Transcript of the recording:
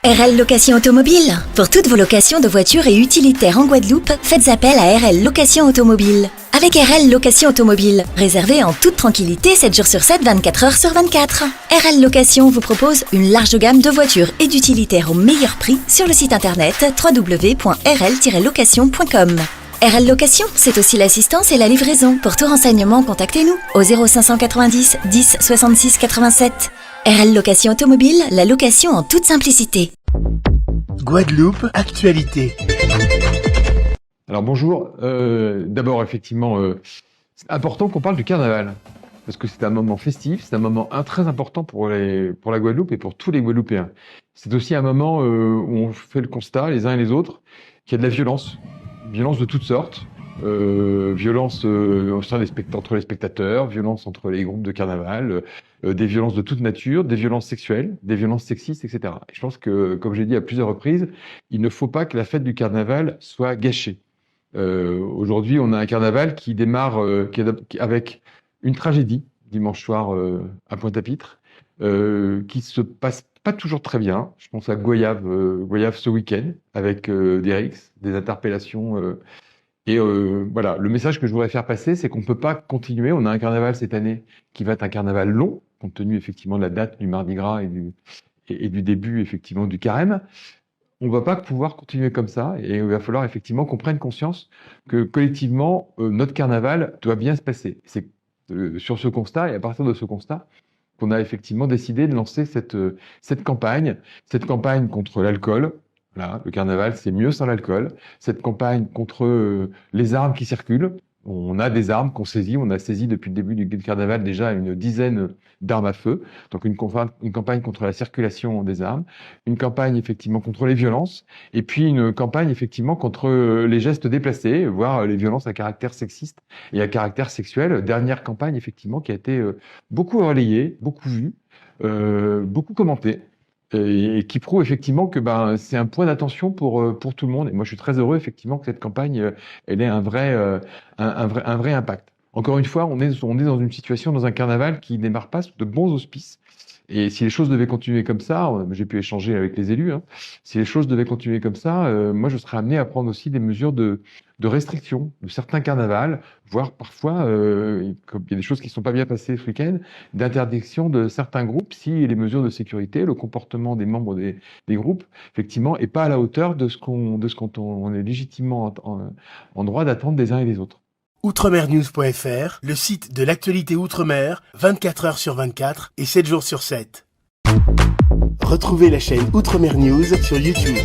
RL Location Automobile. Pour toutes vos locations de voitures et utilitaires en Guadeloupe, faites appel à RL Location Automobile. Avec RL Location Automobile, réservez en toute tranquillité 7 jours sur 7, 24 heures sur 24. RL Location vous propose une large gamme de voitures et d'utilitaires au meilleur prix sur le site internet www.rl-location.com. RL Location, c'est aussi l'assistance et la livraison. Pour tout renseignement, contactez-nous au 0590 10 66 87. RL Location Automobile, la location en toute simplicité. Guadeloupe, actualité. Alors bonjour, d'abord effectivement, c'est important qu'on parle du carnaval, parce que c'est un moment festif, c'est un moment très important pour la Guadeloupe et pour tous les Guadeloupéens. C'est aussi un moment où on fait le constat, les uns et les autres, qu'il y a de la violence de toutes sortes, violence au sein entre les spectateurs, violence entre les groupes de carnaval, des violences de toute nature, des violences sexuelles, des violences sexistes, etc. Et je pense que, comme j'ai dit à plusieurs reprises, il ne faut pas que la fête du carnaval soit gâchée. Aujourd'hui, on a un carnaval qui démarre avec une tragédie dimanche soir à Pointe-à-Pitre, qui se passe pas toujours très bien. Je pense à Goyave ce week-end avec des rixes, des interpellations. Voilà, le message que je voudrais faire passer, c'est qu'on ne peut pas continuer. On a un carnaval cette année qui va être un carnaval long, compte tenu effectivement de la date du Mardi Gras et du début effectivement du carême. On ne va pas pouvoir continuer comme ça et il va falloir effectivement qu'on prenne conscience que collectivement, notre carnaval doit bien se passer. C'est sur ce constat et à partir de ce constat qu'on a effectivement décidé de lancer cette campagne contre l'alcool. Voilà, le carnaval, c'est mieux sans l'alcool. Cette campagne contre les armes qui circulent. On a des armes qu'on saisit. On a saisi depuis le début du carnaval déjà une dizaine d'armes à feu. Donc une campagne contre la circulation des armes, une campagne effectivement contre les violences, et puis une campagne effectivement contre les gestes déplacés, voire les violences à caractère sexiste et à caractère sexuel. Dernière campagne effectivement qui a été beaucoup relayée, beaucoup vue, beaucoup commentée. Et qui prouve effectivement que c'est un point d'attention pour tout le monde. Et moi, je suis très heureux effectivement que cette campagne elle ait un vrai impact. Encore une fois, on est dans une situation, dans un carnaval qui ne démarre pas sous de bons auspices. Et si les choses devaient continuer comme ça, j'ai pu échanger avec les élus, si les choses devaient continuer comme ça, moi je serais amené à prendre aussi des mesures de restriction de certains carnavals, voire parfois, comme il y a des choses qui ne sont pas bien passées ce week-end, d'interdiction de certains groupes si les mesures de sécurité, le comportement des membres des groupes, effectivement, n'est pas à la hauteur de ce qu'on est légitimement en droit d'attendre des uns et des autres. Outremernews.fr, le site de l'actualité Outre-mer, 24 heures sur 24 et 7 jours sur 7. Retrouvez la chaîne Outremer News sur YouTube.